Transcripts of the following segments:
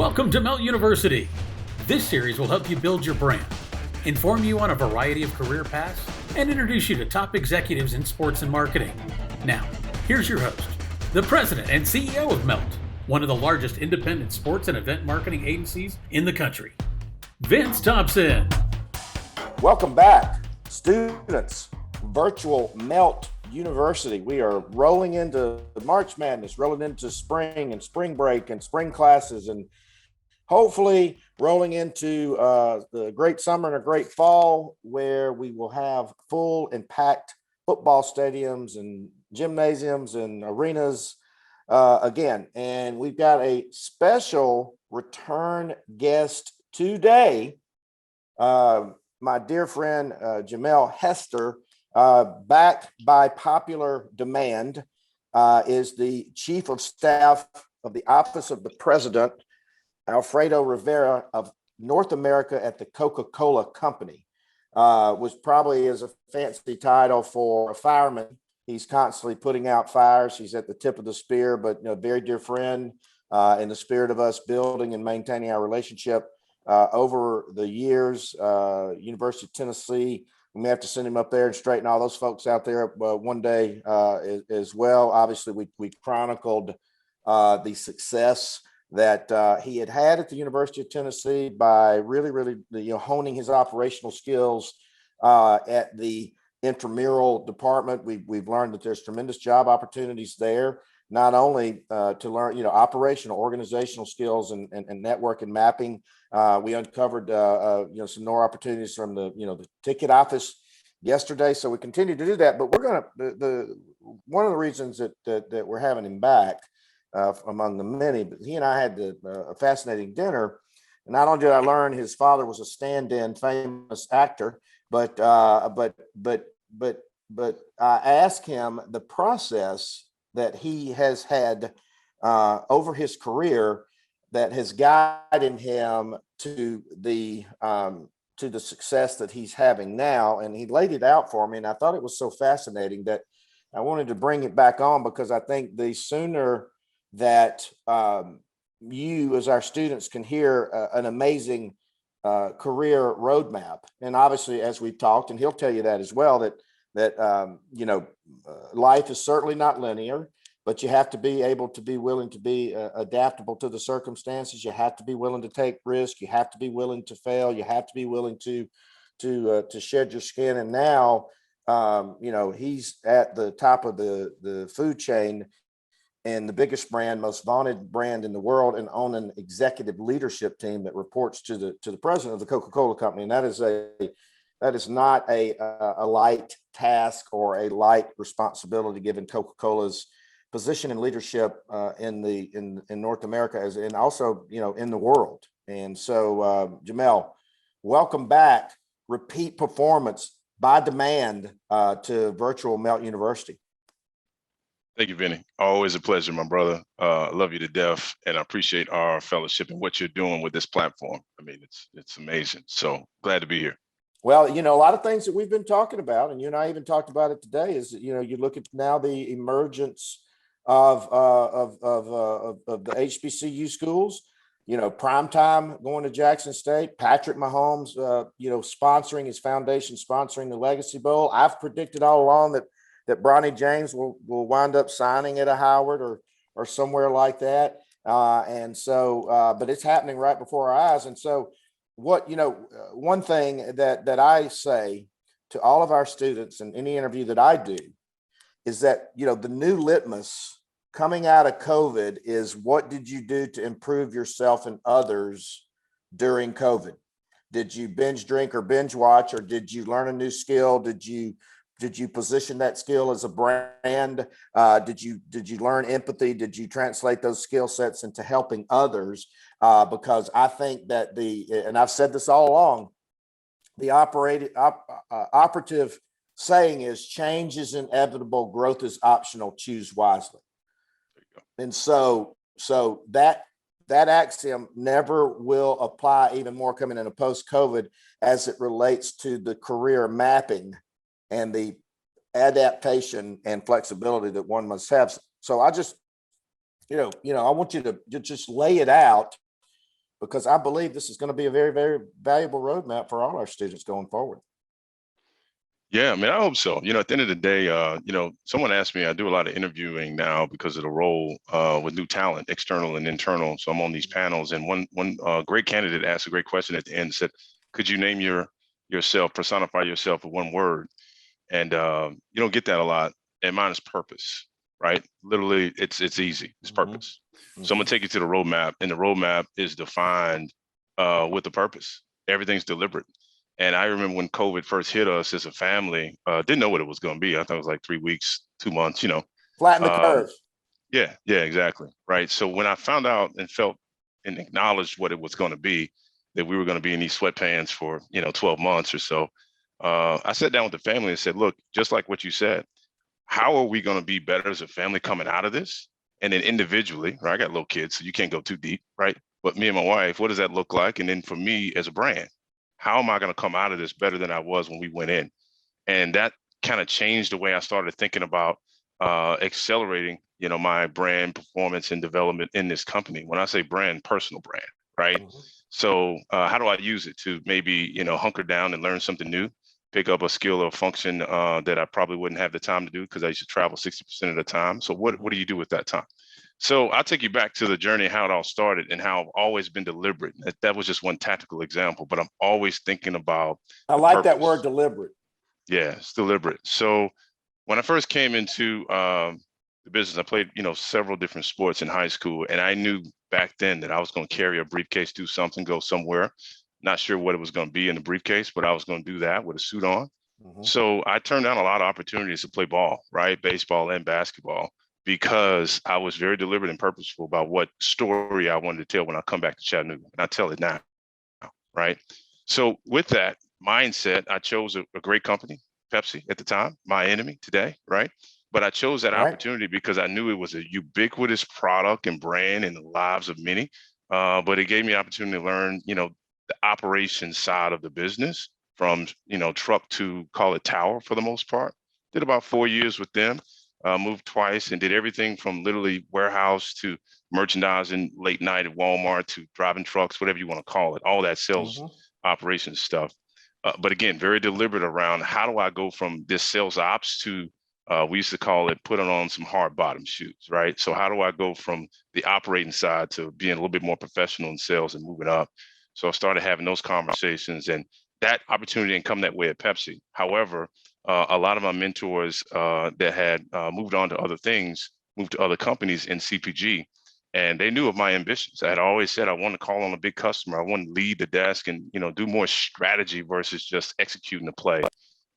Welcome to Melt University. This series will help you build your brand, inform you on a variety of career paths, and introduce you to top executives in sports and marketing. Now, here's your host, the president and CEO of Melt, one of the largest independent sports and event marketing agencies in the country, Vince Thompson. Welcome back, students. Virtual Melt University. We are rolling into March Madness, rolling into spring and spring break and spring classes, and hopefully rolling into the great summer and a great fall where we will have full and packed football stadiums and gymnasiums and arenas again. And we've got a special return guest today. My dear friend, Jamael Hester, back by popular demand, is the Chief of Staff of the Office of the President, Alfredo Rivera of North America at the Coca-Cola Company. Was probably as a fancy title for a fireman. He's constantly putting out fires. He's at the tip of the spear, but a very dear friend in the spirit of us building and maintaining our relationship over the years. University of Tennessee, we may have to send him up there and straighten all those folks out there one day as well. Obviously, we chronicled the success that he had at the University of Tennessee by really honing his operational skills at the Intramural department. We've learned that there's tremendous job opportunities there, not only to learn operational organizational skills and network and mapping. We uncovered some more opportunities from the ticket office yesterday, so we continue to do that. But we're gonna one of the reasons that we're having him back, among the many, but he and I had a fascinating dinner. And not only did I learn his father was a stand-in famous actor, but I asked him the process that he has had over his career that has guided him to the success that he's having now. And he laid it out for me, and I thought it was so fascinating that I wanted to bring it back on, because I think the sooner that you as our students can hear an amazing career roadmap. And obviously, as we've talked, and he'll tell you that as well, that life is certainly not linear, but you have to be able to be willing to be adaptable to the circumstances. You have to be willing to take risk. You have to be willing to fail. You have to be willing to shed your skin. And now, he's at the top of the food chain and the biggest brand, most vaunted brand in the world, and on an executive leadership team that reports to the president of the Coca-Cola Company. And that is not a light task or a light responsibility, given Coca-Cola's position and leadership in North America and also in the world. And so, Jamael, welcome back. Repeat performance by demand to Virtual Melt University. Thank you, Vinny. Always a pleasure, my brother. I love you to death, and I appreciate our fellowship and what you're doing with this platform. I mean, it's amazing. So glad to be here. Well, a lot of things that we've been talking about, and you and I even talked about it today, is that, you look at now the emergence of the HBCU schools, Primetime going to Jackson State, Patrick Mahomes, sponsoring his foundation, sponsoring the Legacy Bowl. I've predicted all along that Bronny James will wind up signing at a Howard or somewhere like that. And so, but it's happening right before our eyes. And so one thing that I say to all of our students in any interview that I do is that, the new litmus coming out of COVID is, what did you do to improve yourself and others during COVID? Did you binge drink or binge watch, or did you learn a new skill? Did you position that skill as a brand? Did you learn empathy? Did you translate those skill sets into helping others? Because I think that and I've said this all along, the operative saying is, change is inevitable, growth is optional, choose wisely. And so that axiom never will apply even more coming into post-COVID as it relates to the career mapping and the adaptation and flexibility that one must have. So I just, I want you to just lay it out because I believe this is going to be a very, very valuable roadmap for all our students going forward. Yeah, I mean, I hope so. At the end of the day, someone asked me, I do a lot of interviewing now because of the role with new talent, external and internal. So I'm on these panels, and one great candidate asked a great question at the end, said, could you name yourself, personify yourself with one word? And you don't get that a lot. And mine is purpose, right? Literally, it's easy. It's purpose. So I'm gonna take you to the roadmap, and the roadmap is defined with a purpose. Everything's deliberate. And I remember when COVID first hit us as a family, didn't know what it was going to be. I thought it was like 3 weeks, 2 months, Flatten the curve. Yeah, exactly. Right. So when I found out and felt and acknowledged what it was going to be, that we were going to be in these sweatpants for, 12 months or so, I sat down with the family and said, look, just like what you said, how are we going to be better as a family coming out of this? And then individually, right? I got little kids, so you can't go too deep, right? But me and my wife, what does that look like? And then for me as a brand, how am I going to come out of this better than I was when we went in? And that kind of changed the way I started thinking about accelerating, my brand performance and development in this company. When I say brand, personal brand, right? So how do I use it to maybe, hunker down and learn something new, pick up a skill or function that I probably wouldn't have the time to do because I used to travel 60% of the time. So what do you do with that time? So I'll take you back to the journey, how it all started and how I've always been deliberate. That was just one tactical example, but I'm always thinking about I like purpose. that word, deliberate. Yeah, it's deliberate. So when I first came into the business, I played, several different sports in high school. And I knew back then that I was going to carry a briefcase, do something, go somewhere. Not sure what it was going to be in the briefcase, but I was going to do that with a suit on. So I turned down a lot of opportunities to play ball, right? Baseball and basketball, because I was very deliberate and purposeful about what story I wanted to tell when I come back to Chattanooga. And I tell it now, right? So with that mindset, I chose a great company, Pepsi at the time, my enemy today, right? But I chose that opportunity because I knew it was a ubiquitous product and brand in the lives of many. But it gave me an opportunity to learn, the operations side of the business from, truck to call it tower for the most part. Did about 4 years with them. Moved twice and did everything from literally warehouse to merchandising, late night at Walmart to driving trucks, whatever you want to call it, all that sales operations stuff. But again, very deliberate around how do I go from this sales ops to, we used to call it putting on some hard bottom shoes, right? So how do I go from the operating side to being a little bit more professional in sales and moving up? So I started having those conversations, and that opportunity didn't come that way at Pepsi. However, a lot of my mentors that had moved on to other things, moved to other companies in CPG, and they knew of my ambitions. I had always said I want to call on a big customer. I want to lead the desk and do more strategy versus just executing the play.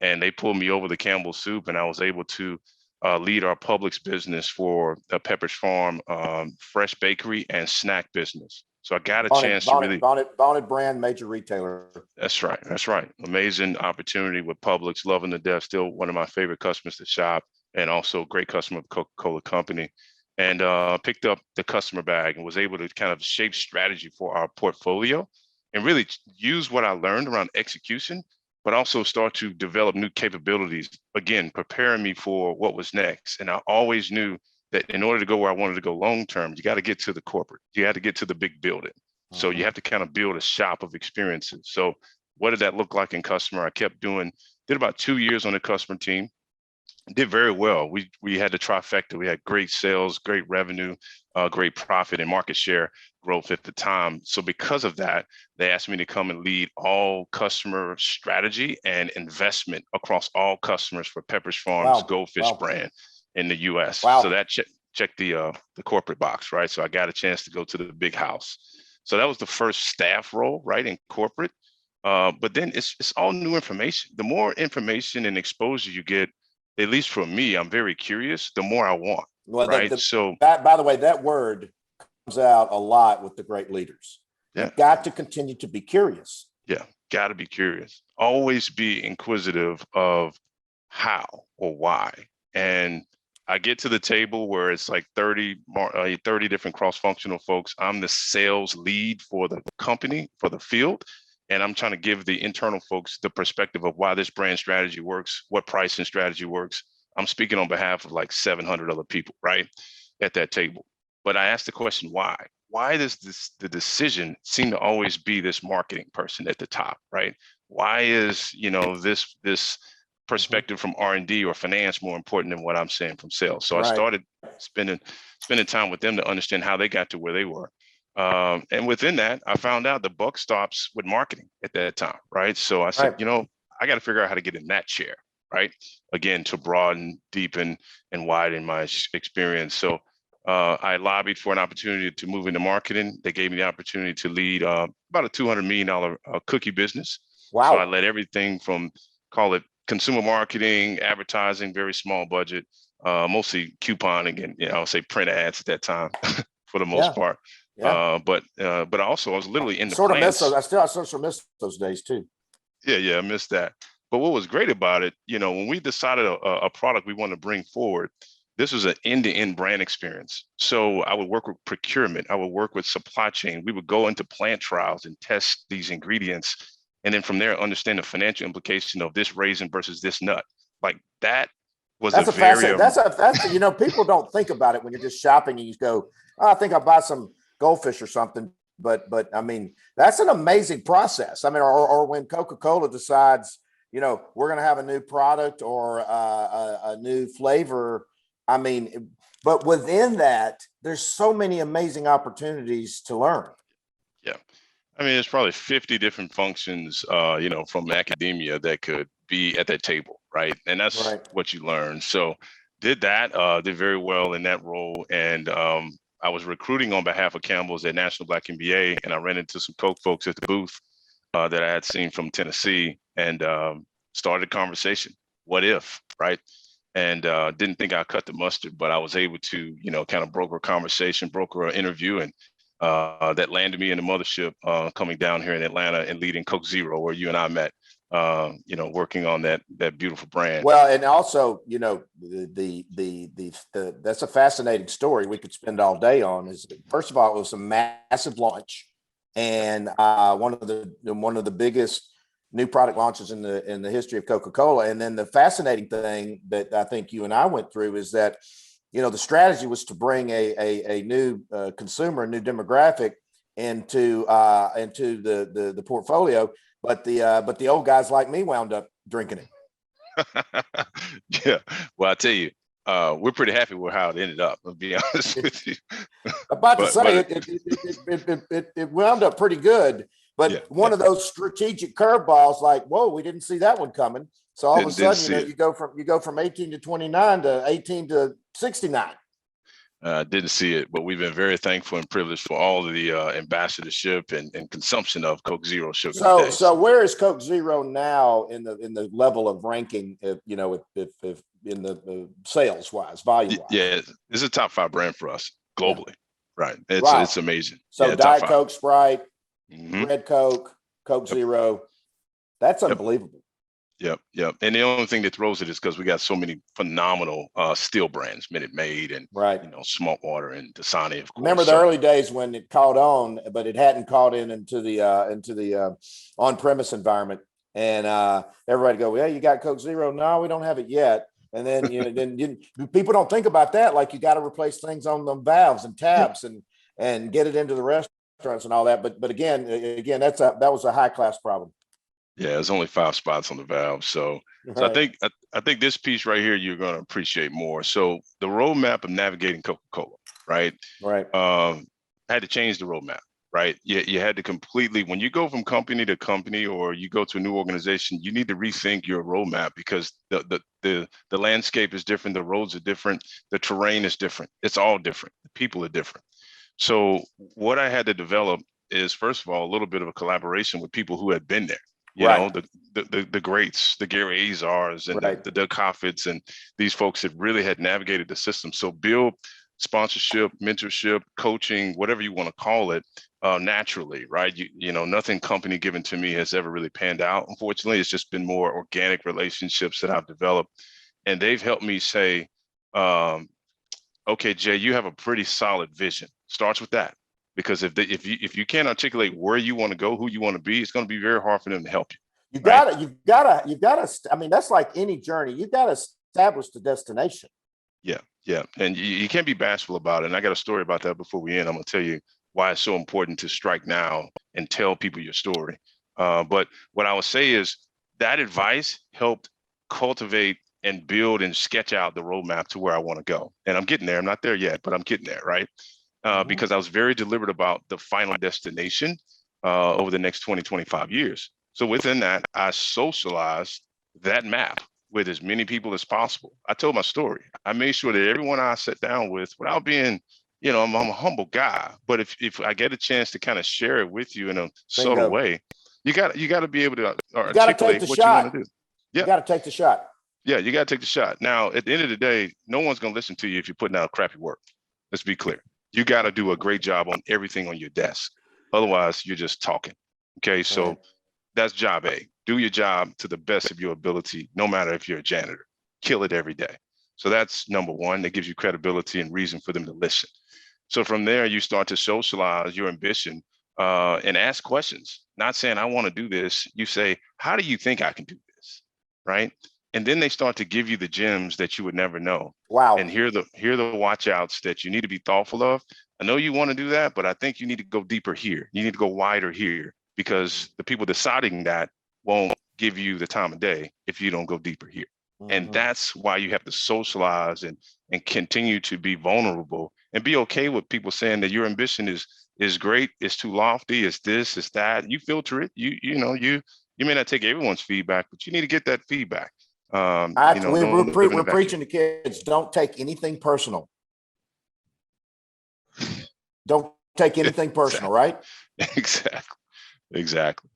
And they pulled me over the Campbell soup, and I was able to lead our PUBLIX business for the Pepperidge Farm fresh bakery and snack business. So I got a chance to really Bonnet brand, major retailer. That's right. That's right. Amazing opportunity with PUBLIX, loving the death. Still one of my favorite customers to shop, and also a great customer of Coca-Cola Company. And picked up the customer bag and was able to kind of shape strategy for our portfolio and really use what I learned around execution, but also start to develop new capabilities, again, preparing me for what was next. And I always knew that in order to go where I wanted to go long-term, you got to get to the corporate. You had to get to the big building. So you have to kind of build a shop of experiences. So what did that look like in customer? I kept did about 2 years on the customer team, did very well. We had the trifecta. We had great sales, great revenue, great profit and market share growth at the time. So because of that, they asked me to come and lead all customer strategy and investment across all customers for Pepperidge Farm's Goldfish brand in the US. So that checked the corporate box, right? So I got a chance to go to the big house. So that was the first staff role, right, in corporate. But then it's all new information. The more information and exposure you get, at least for me, I'm very curious, the more I want, right? By the way, that word comes out a lot with the great leaders. Yeah. You've got to continue to be curious. Yeah, got to be curious. Always be inquisitive of how or why. And I get to the table where it's like 30 different cross-functional folks. I'm the sales lead for the company, for the field. And I'm trying to give the internal folks the perspective of why this brand strategy works, what pricing strategy works. I'm speaking on behalf of like 700 other people, right, at that table. But I asked the question, why? why does the decision seem to always be this marketing person at the top, right? Why is, this perspective from R&D or finance more important than what I'm saying from sales? So I started spending time with them to understand how they got to where they were. And within that, I found out the buck stops with marketing at that time, right? So I said, I got to figure out how to get in that chair, right? Again, to broaden, deepen, and widen my experience. So I lobbied for an opportunity to move into marketing. They gave me the opportunity to lead about a $200 million cookie business. Wow. So I led everything from, call it consumer marketing, advertising, very small budget, mostly couponing and, I'll say print ads at that time for the most part. Yeah. But also I was literally in the sort plants. of miss those. I still miss those days too. Yeah, I missed that. But what was great about it, when we decided a product we want to bring forward, this was an end-to-end brand experience. So I would work with procurement. I would work with supply chain. We would go into plant trials and test these ingredients. And then from there, understand the financial implication of this raisin versus this nut. Like that was that's people don't think about it when you're just shopping and you go, I think I'll buy some goldfish or something. But I mean, that's an amazing process. I mean, or when Coca-Cola decides, we're going to have a new product or a new flavor. I mean, but within that, there's so many amazing opportunities to learn. Yeah. I mean, there's probably 50 different functions, from academia that could be at that table, right? And that's what you learn. So did very well in that role. And I was recruiting on behalf of Campbell's at National Black MBA, and I ran into some Coke folks at the booth that I had seen from Tennessee and started a conversation. What if, right? And didn't think I cut the mustard, but I was able to, kind of broker a conversation, broker an interview, and that landed me in the mothership coming down here in Atlanta and leading Coke Zero, where you and I met, working on that beautiful brand. Well, and also, that's a fascinating story we could spend all day on. Is first of all, it was a massive launch, and one of the biggest new product launches in the history of Coca-Cola. And then the fascinating thing that I think you and I went through is that, the strategy was to bring a new consumer, a new demographic into the portfolio, but the old guys like me wound up drinking it. Yeah, well, I tell you, we're pretty happy with how it ended up. I'll be honest with you. It wound up pretty good. But one of those strategic curveballs, like, whoa, we didn't see that one coming. So all of a sudden, you go from 18 to 29 to 18 to 69. Didn't see it, but we've been very thankful and privileged for all of the ambassadorship and consumption of Coke Zero sugar. So where is Coke Zero now in the level of ranking? If in the sales wise, volume wise. Yeah, it's a top 5 brand for us globally. Right. It's amazing. So Diet Coke, Sprite, Red Coke, Coke Zero. That's unbelievable. Yep. And the only thing that throws it is because we got so many phenomenal still brands, Minute Maid and Smart Water and Dasani, of course. Remember the early days when it caught on, but it hadn't caught into the on-premise environment, and everybody go, "Yeah, you got Coke Zero?" No, we don't have it yet. And then people don't think about that. Like, you got to replace things on the valves and tabs and get it into the restaurants and all that. But again, that was a high class problem. Yeah, there's only 5 spots on the valve. So I think this piece right here, you're going to appreciate more. So the roadmap of navigating Coca-Cola, right? Right. Had to change the roadmap, right? You had to completely, when you go from company to company or you go to a new organization, you need to rethink your roadmap because the landscape is different. The roads are different. The terrain is different. It's all different. The people are different. So what I had to develop is, first of all, a little bit of a collaboration with people who had been there. You know, the greats, the Gary Azars and the Doug Coffits and these folks that really had navigated the system. So build sponsorship, mentorship, coaching, whatever you want to call it, naturally, right? Nothing company given to me has ever really panned out. Unfortunately, it's just been more organic relationships that I've developed. And they've helped me say, okay, Jay, you have a pretty solid vision. Starts with that. Because if you can't articulate where you want to go, who you want to be, it's going to be very hard for them to help you. You've got to. I mean, that's like any journey. You've got to establish the destination. Yeah, and you can't be bashful about it. And I got a story about that before we end. I'm going to tell you why it's so important to strike now and tell people your story. But what I would say is that advice helped cultivate and build and sketch out the roadmap to where I want to go. And I'm getting there. I'm not there yet, but I'm getting there, right? Because I was very deliberate about the final destination over the next 20, 25 years. So within that, I socialized that map with as many people as possible. I told my story. I made sure that everyone I sat down with, without being, I'm a humble guy, but if I get a chance to kind of share it with you in a subtle way, you got to be able to articulate what you want to do. Yeah. You got to take the shot. Yeah, you got to take the shot. Now, at the end of the day, no one's going to listen to you if you're putting out crappy work. Let's be clear. You got to do a great job on everything on your desk. Otherwise, you're just talking. Okay, so that's job A. Do your job to the best of your ability, no matter if you're a janitor. Kill it every day. So that's number one. That gives you credibility and reason for them to listen. So from there, you start to socialize your ambition and ask questions. Not saying, I want to do this. You say, how do you think I can do this? Right? And then they start to give you the gems that you would never know. Wow. And here are the watch outs that you need to be thoughtful of. I know you want to do that, but I think you need to go deeper here. You need to go wider here, because the people deciding that won't give you the time of day if you don't go deeper here. And that's why you have to socialize and continue to be vulnerable and be okay with people saying that your ambition is great, it's too lofty, it's this, it's that. You filter it. You may not take everyone's feedback, but you need to get that feedback. We're preaching to kids, don't take anything personal. Don't take anything personal, right? Exactly.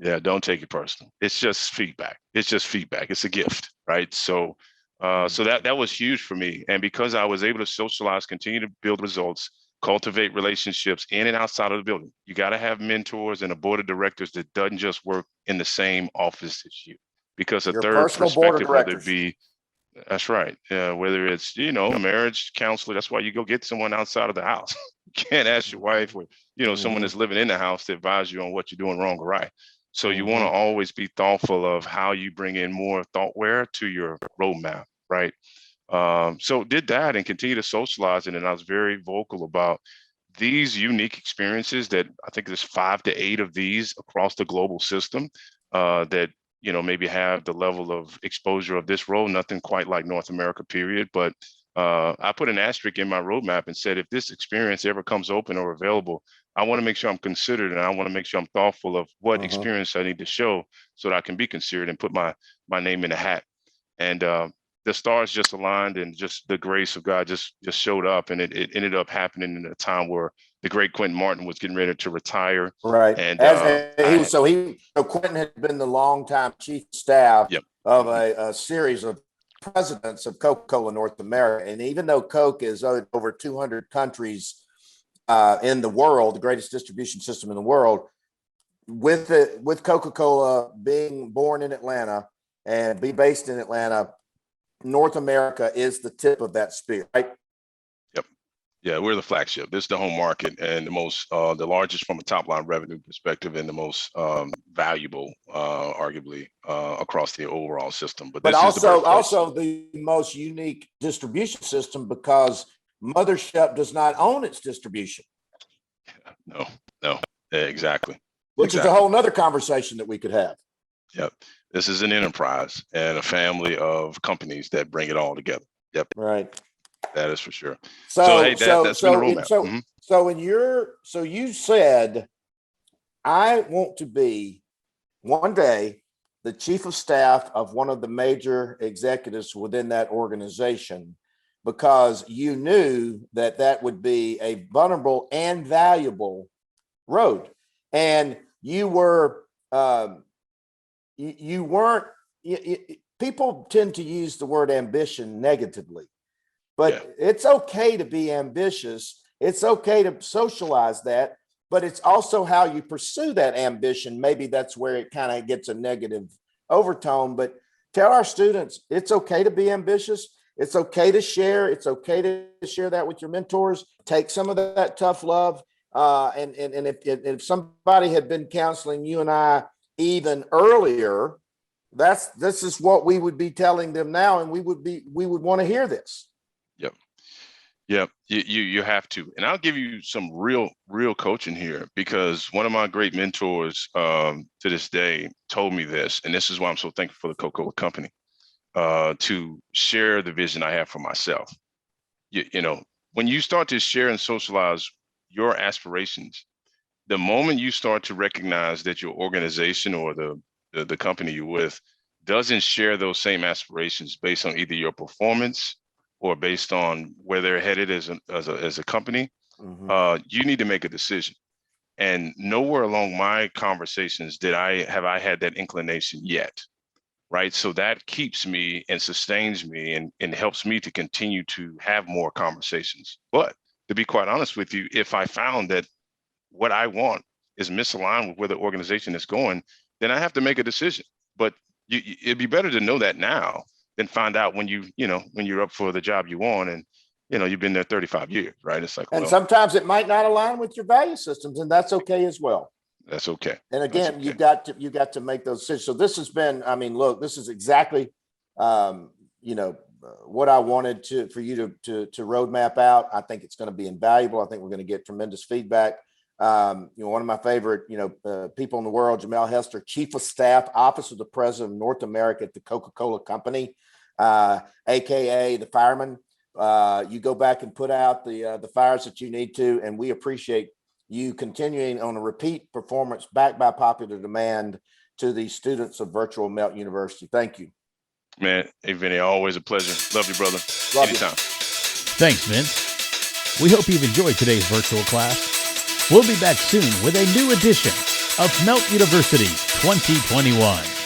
Yeah, don't take it personal. It's just feedback. It's a gift, right? So that was huge for me. And because I was able to socialize, continue to build results, cultivate relationships in and outside of the building. You got to have mentors and a board of directors that doesn't just work in the same office as you. Because a third perspective, whether it be, that's right. Whether it's, marriage counselor, that's why you go get someone outside of the house. You can't ask your wife or, someone that's living in the house to advise you on what you're doing wrong or right. So you want to always be thoughtful of how you bring in more thoughtware to your roadmap, right? So did that and continue to socialize it. And I was very vocal about these unique experiences that I think there's 5 to 8 of these across the global system that, maybe have the level of exposure of this role, nothing quite like North America, period. But I put an asterisk in my roadmap and said, if this experience ever comes open or available, I want to make sure I'm considered, and I want to make sure I'm thoughtful of what experience I need to show so that I can be considered and put my name in the hat. And the stars just aligned, and just the grace of God just showed up, and it ended up happening in a time where the great Quentin Martin was getting ready to retire. Right. And Quentin had been the longtime chief of staff of a series of presidents of Coca-Cola North America. And even though Coke is over 200 countries in the world, the greatest distribution system in the world, with Coca-Cola being born in Atlanta and be based in Atlanta, North America is the tip of that spear, right? Yep. Yeah, we're the flagship. This is the home market and the largest from a top line revenue perspective, and the most valuable, arguably, across the overall system. But also the most unique distribution system, because Mothership does not own its distribution. No, exactly. Which is a whole nother conversation that we could have. Yep. This is an enterprise and a family of companies that bring it all together. Yep. Right. That is for sure. So you said, I want to be one day the chief of staff of one of the major executives within that organization, because you knew that would be a vulnerable and valuable road. And you were, you weren't, people tend to use the word ambition negatively, but it's okay to be ambitious. It's okay to socialize that, but it's also how you pursue that ambition. Maybe that's where it kind of gets a negative overtone, but tell our students, it's okay to be ambitious. It's okay to share. It's okay to share that with your mentors. Take some of that tough love. And if somebody had been counseling you and I even earlier, this is what we would be telling them now, and we would want to hear this. Yep, you have to, and I'll give you some real coaching here, because one of my great mentors to this day told me this, and this is why I'm so thankful for the Coca-Cola Company, to share the vision I have for myself. You know, when you start to share and socialize your aspirations, the moment you start to recognize that your organization or the company you're with doesn't share those same aspirations based on either your performance or based on where they're headed as a company, you need to make a decision. And nowhere along my conversations have I had that inclination yet, right? So that keeps me and sustains me and helps me to continue to have more conversations. But to be quite honest with you, if I found that what I want is misaligned with where the organization is going, then I have to make a decision. But it'd be better to know that now than find out when when you're up for the job you want and you've been there 35 years, right? It's like, and sometimes it might not align with your value systems, and that's okay as well. That's okay. And again, okay. you got to make those decisions. So this has been, I mean, look, this is exactly, what I wanted for you to roadmap out. I think it's going to be invaluable. I think we're going to get tremendous feedback. One of my favorite, people in the world, Jamael Hester, Chief of Staff, Office of the President of North America at the Coca-Cola Company, AKA the fireman. You go back and put out the fires that you need to, and we appreciate you continuing on a repeat performance backed by popular demand to the students of Virtual Melt University. Thank you. Man, hey, Vinny, always a pleasure. Love you, brother. Love Anytime. You. Thanks, Vince. We hope you've enjoyed today's virtual class. We'll be back soon with a new edition of Melt University 2021.